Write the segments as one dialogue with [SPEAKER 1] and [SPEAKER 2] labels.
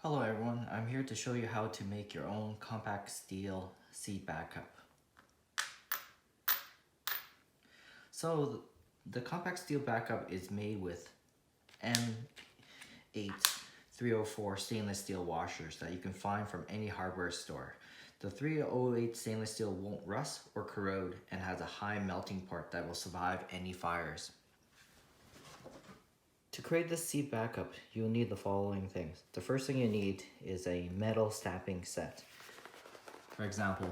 [SPEAKER 1] Hello everyone, I'm here to show you how to make your own compact steel seat backup. So the compact steel backup is made with M8 304 stainless steel washers that you can find from any hardware store. The 308 stainless steel won't rust or corrode and has a high melting point that will survive any fires. To create this seat backup, you'll need the following things. The first thing you need is a metal stamping set. For example,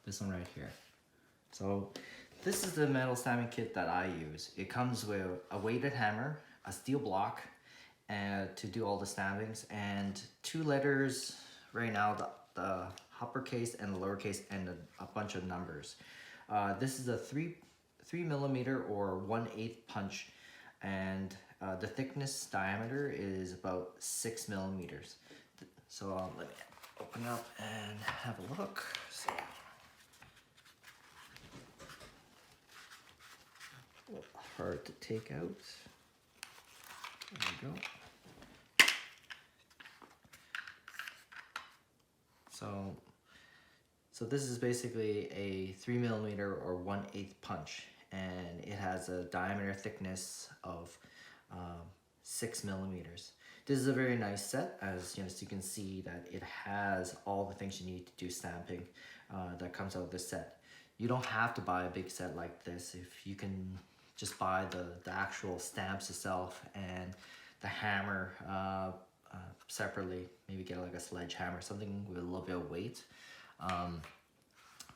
[SPEAKER 1] this one right here. So this is the metal stamping kit that I use. It comes with a weighted hammer, a steel block, and to do all the stampings, and two letters right now, the uppercase and the lowercase, and a bunch of numbers. This is a 3mm or 1/8 punch, and the thickness diameter is about 6mm. So let me open up and have a look. So, hard to take out. There we go. So this is basically a 3mm or 1/8 punch, and it has a diameter thickness of 6mm. This is a very nice set, as you can see that it has all the things you need to do stamping that comes out of this set. You don't have to buy a big set like this if you can just buy the actual stamps itself and the hammer separately. Maybe get like a sledgehammer, something with a little bit of weight.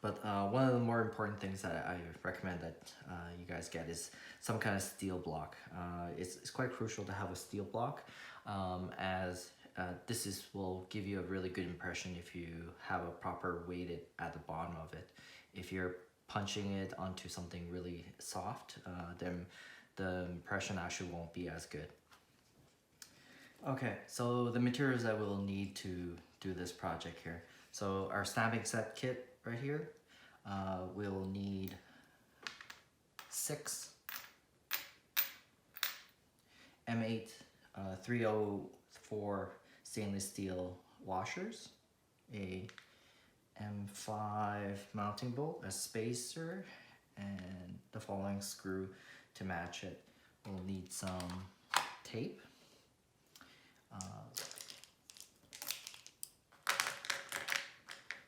[SPEAKER 1] But one of the more important things that I recommend that you guys get is some kind of steel block. It's quite crucial to have a steel block, as this will give you a really good impression if you have a proper weighted at the bottom of it. If you're punching it onto something really soft, then the impression actually won't be as good. Okay, so the materials that we'll need to do this project here. So our stamping set kit right here, we'll need 6 M8 304 stainless steel washers, a M5 mounting bolt, a spacer, and the following screw to match it. We'll need some tape,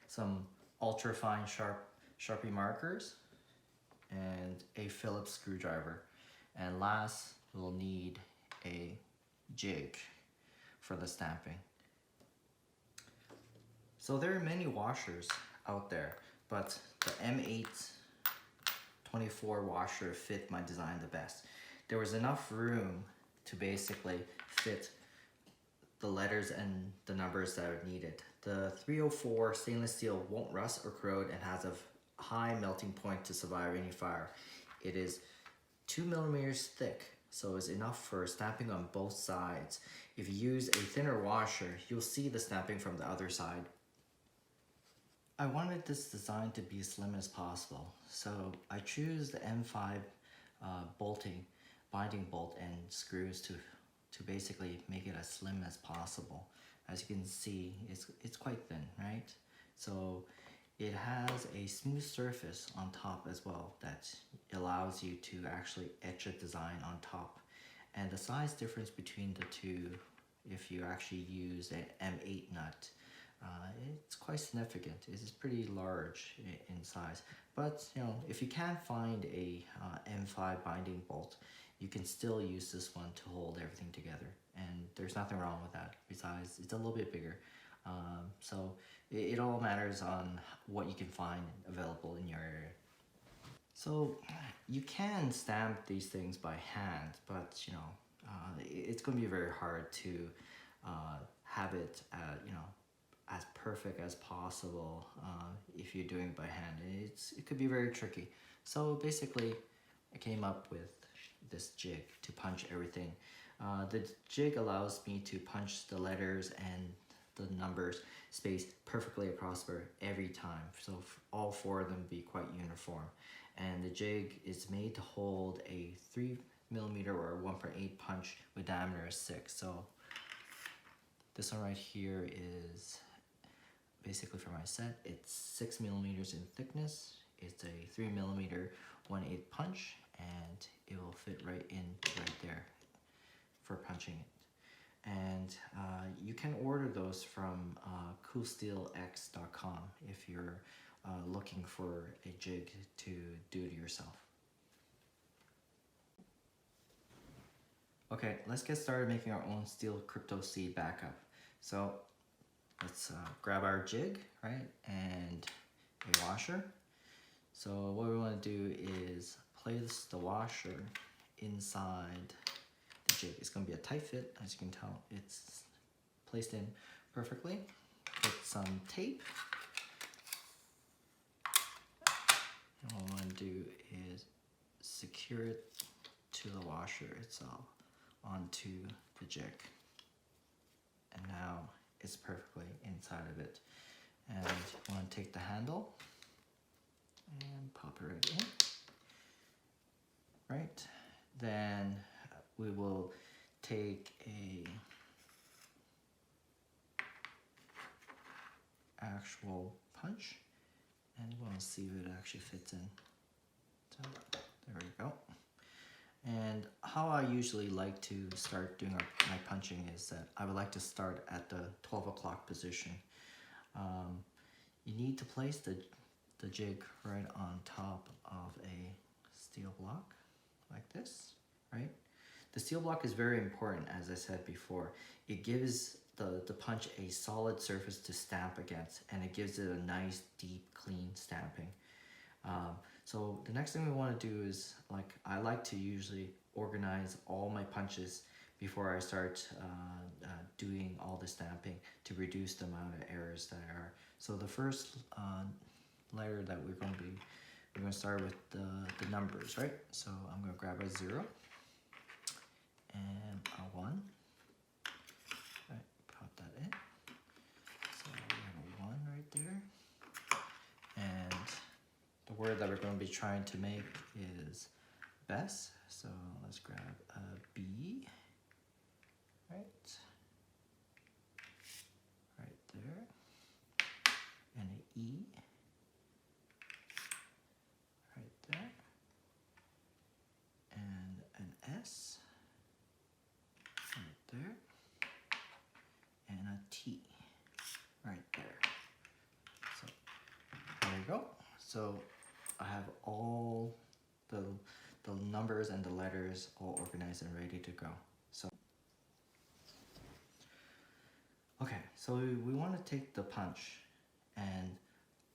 [SPEAKER 1] some ultra fine Sharpie markers, and a Phillips screwdriver. And last, we'll need a jig for the stamping. So there are many washers out there, but the M8 24 washer fit my design the best. There was enough room to basically fit the letters and the numbers that are needed. The 304 stainless steel won't rust or corrode and has a high melting point to survive any fire. It is 2mm thick, so it's enough for stamping on both sides. If you use a thinner washer, you'll see the stamping from the other side. I wanted this design to be as slim as possible, so I choose the M5 binding bolt and screws to basically make it as slim as possible. As you can see, it's quite thin, right? So it has a smooth surface on top as well that allows you to actually etch a design on top. And the size difference between the two, if you actually use an M8 nut, it's quite significant. It's pretty large in size. But if you can't find a M5 binding bolt, you can still use this one to hold everything together, and there's nothing wrong with that. Besides, it's a little bit bigger, so it all matters on what you can find available in your area. So you can stamp these things by hand, but it's going to be very hard to have it as perfect as possible if you're doing it by hand. It could be very tricky. So basically, I came up with this jig to punch everything. The jig allows me to punch the letters and the numbers spaced perfectly across for every time, so all 4 of them be quite uniform. And the jig is made to hold a 3mm or 1/8 punch with diameter of 6. So This one right here is basically for my set. It's 6 millimeters in thickness. It's a 3 millimeter 1/8 punch, and it will fit right in right there for punching it. And you can order those from ColdSteelX.com if you're looking for a jig to do it yourself. Okay, let's get started making our own steel crypto seed backup. So let's grab our jig, right, and a washer. So what we want to do is place the washer inside the jig. It's going to be a tight fit, as you can tell. It's placed in perfectly. Put some tape. And what we want to do is secure it to the washer itself onto the jig. And now it's perfectly inside of it. And you want to take the handle and pop it right in. Right, then we will take a actual punch and we want to see if it actually fits in. So there we go. And how I usually like to start doing my punching is that I would like to start at the 12 o'clock position. You need to place the jig right on top of a steel block like this, right? The steel block is very important, as I said before. It gives the punch a solid surface to stamp against, and it gives it a nice, deep, clean stamping. So the next thing we want to do is, like, I like to usually organize all my punches before I start doing all the stamping to reduce the amount of errors that are. So the first letter that we're going to start with the numbers, right? So I'm going to grab a 0 and a 1. Right, pop that in. So we have a 1 right there. And the word that we're going to be trying to make is best. So let's grab a B, right there, and an E, right there, and an S, right there, and a T, right there. So there you go. So I have all the numbers and the letters all organized and ready to go. So okay, so we want to take the punch and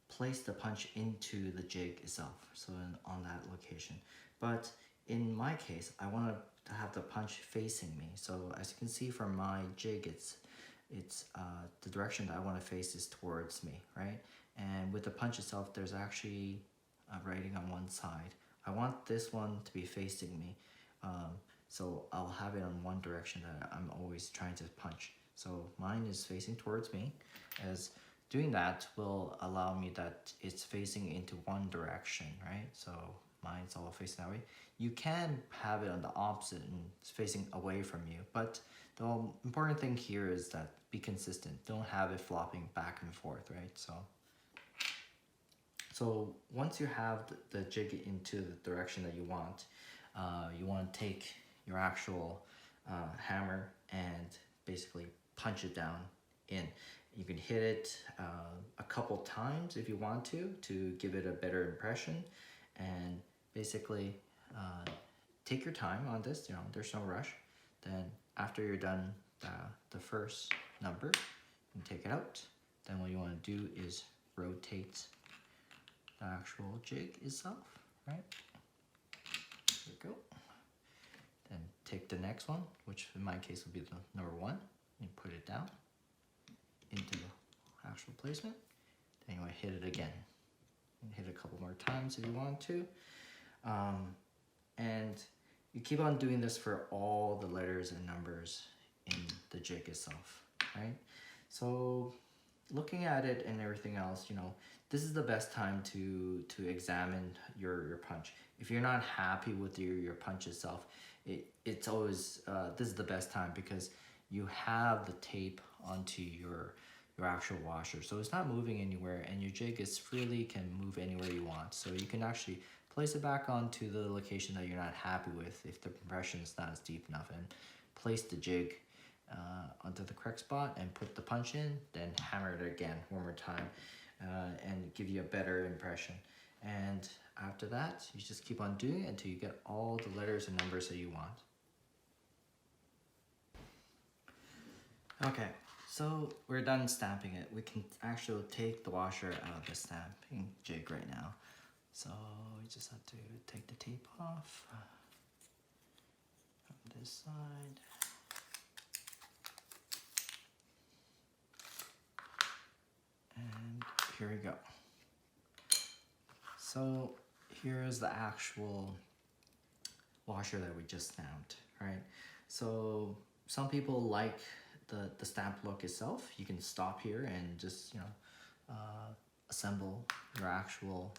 [SPEAKER 1] place the punch into the jig itself, so on that location. But in my case, I want to have the punch facing me. So as you can see from my jig, it's the direction that I want to face is towards me, right? And with the punch itself, there's actually writing on one side. I want this one to be facing me, so I'll have it on one direction that I'm always trying to punch. So mine is facing towards me, as doing that will allow me that it's facing into one direction, right? So mine's all facing that way. You can have it on the opposite and it's facing away from you, but the important thing here is that be consistent. Don't have it flopping back and forth, right? So once you have the jig into the direction that you want to take your actual hammer and basically punch it down in. You can hit it a couple times if you want to give it a better impression, and basically take your time on this. You know, there's no rush. Then after you're done the first number, you take it out. Then what you want to do is rotate the actual jig itself, right? There we go. Then take the next one, which in my case would be the number 1, and put it down into the actual placement. Then you want to hit it again. And hit it a couple more times if you want to. And you keep on doing this for all the letters and numbers in the jig itself, right? So looking at it and everything else, you know, this is the best time to examine your punch. If you're not happy with your punch itself, it's always, this is the best time because you have the tape onto your actual washer. So it's not moving anywhere, and your jig is freely can move anywhere you want. So you can actually place it back onto the location that you're not happy with if the compression is not as deep enough, and place the jig onto the correct spot and put the punch in, then hammer it again one more time and give you a better impression. And after that, you just keep on doing it until you get all the letters and numbers that you want. Okay, so we're done stamping it. We can actually take the washer out of the stamping jig right now. So we just have to take the tape off from this side. And here we go. So here is the actual washer that we just stamped, right? So some people like the stamp look itself. You can stop here and just, you know, assemble your actual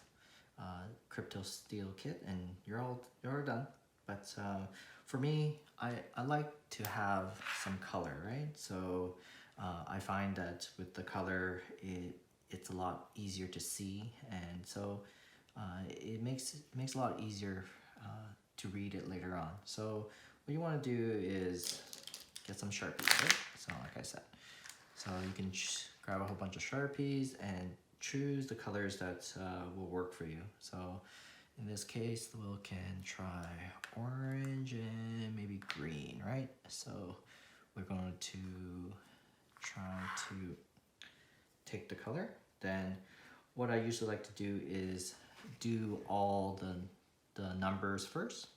[SPEAKER 1] ColdSteel kit, and you're all done. But for me, I like to have some color, right? So I find that with the color, it's a lot easier to see, and so it makes a lot easier to read it later on. So what you want to do is get some Sharpies, right? So like I said, so you can grab a whole bunch of Sharpies and choose the colors that will work for you. So in this case, we can try orange and maybe green, right? So we're going to try to take the color. Then what I usually like to do is do all the numbers first,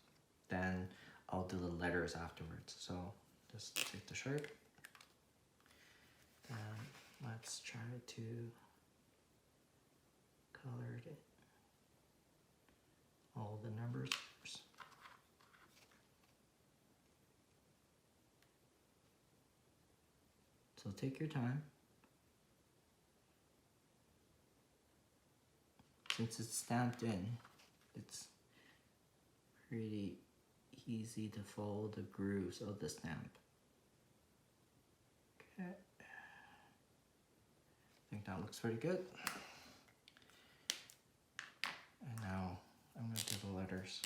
[SPEAKER 1] then I'll do the letters afterwards. So just take the sharp, then let's try to color it all the numbers first. So take your time. Since it's stamped in, it's pretty easy to follow the grooves of the stamp. Okay. I think that looks pretty good. And now I'm going to do the letters.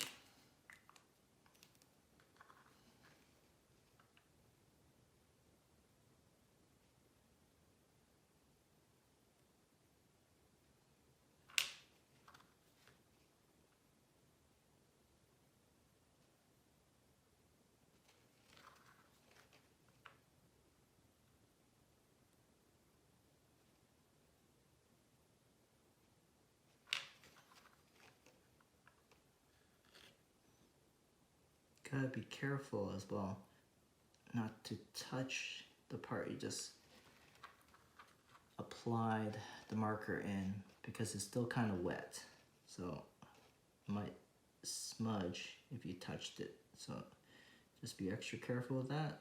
[SPEAKER 1] Gotta be careful as well not to touch the part you just applied the marker in, because it's still kind of wet, so it might smudge if you touched it. So just be extra careful with that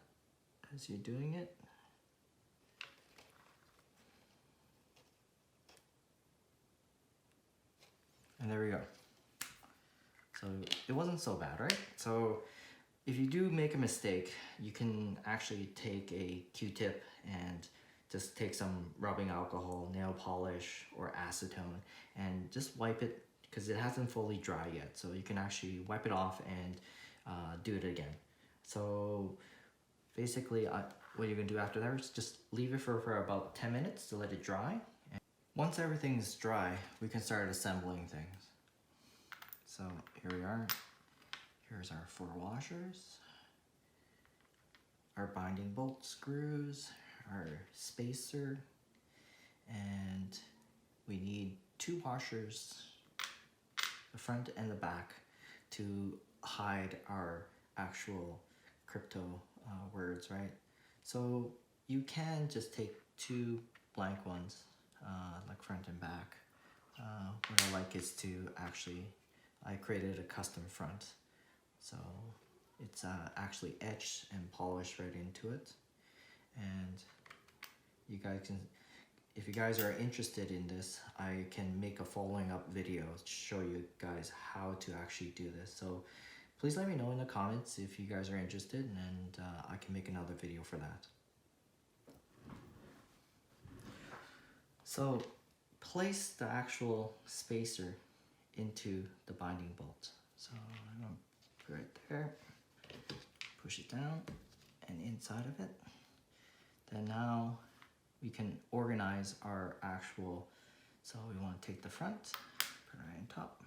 [SPEAKER 1] as you're doing it. And there we go. So it wasn't so bad, right? So if you do make a mistake, you can actually take a Q-tip and just take some rubbing alcohol, nail polish, or acetone, and just wipe it, because it hasn't fully dried yet. So you can actually wipe it off and do it again. So basically, what you're gonna do after that is just leave it for about 10 minutes to let it dry. And once everything's dry, we can start assembling things. So here we are. Here's our 4 washers, our binding bolt screws, our spacer, and we need 2 washers, the front and the back, to hide our actual crypto words, right? So you can just take 2 blank ones, like front and back. What I like is to actually, I created a custom front. So it's actually etched and polished right into it. And you guys can, if you guys are interested in this, I can make a following up video to show you guys how to actually do this. So please let me know in the comments if you guys are interested, and I can make another video for that. So place the actual spacer into the binding bolt. So I'm gonna put it there, push it down and inside of it. Then now we can organize our actual, so we want to take the front, put it right on top,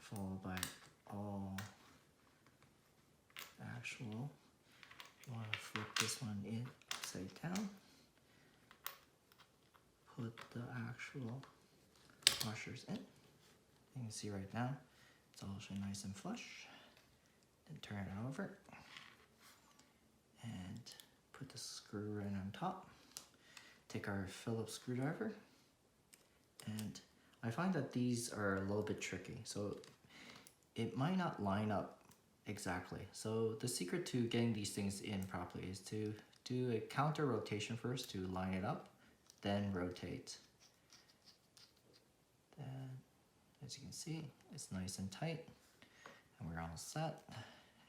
[SPEAKER 1] followed by all actual, you want to flip this one in upside down, put the actual washers in. You can see right now it's all nice and flush. Then turn it over and put the screw right on top. Take our Phillips screwdriver, and I find that these are a little bit tricky, so it might not line up exactly. So the secret to getting these things in properly is to do a counter rotation first to line it up, then rotate. Then, as you can see, it's nice and tight, and we're all set.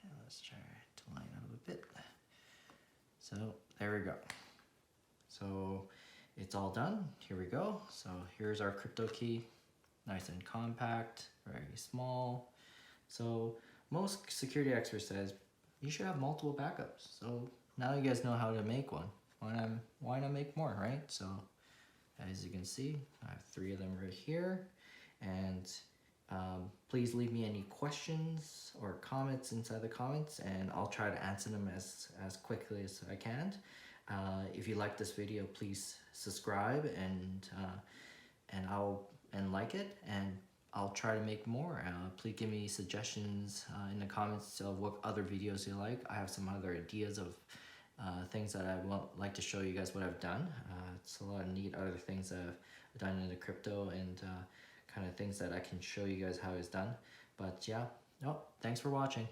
[SPEAKER 1] And let's try to line up a bit. So there we go. So it's all done. Here we go. So here's our crypto key, nice and compact, very small. So most security experts says you should have multiple backups. So now you guys know how to make one. Why not make more, right? So as you can see, I have 3 of them right here. And please leave me any questions or comments inside the comments, and I'll try to answer them as quickly as I can. If you like this video, please subscribe and like it, and I'll try to make more. Please give me suggestions in the comments of what other videos you like. I have some other ideas of things that I would like to show you guys what I've done. It's a lot of neat other things that I've done in the crypto, and kind of things that I can show you guys how it's done. But yeah, no, thanks for watching.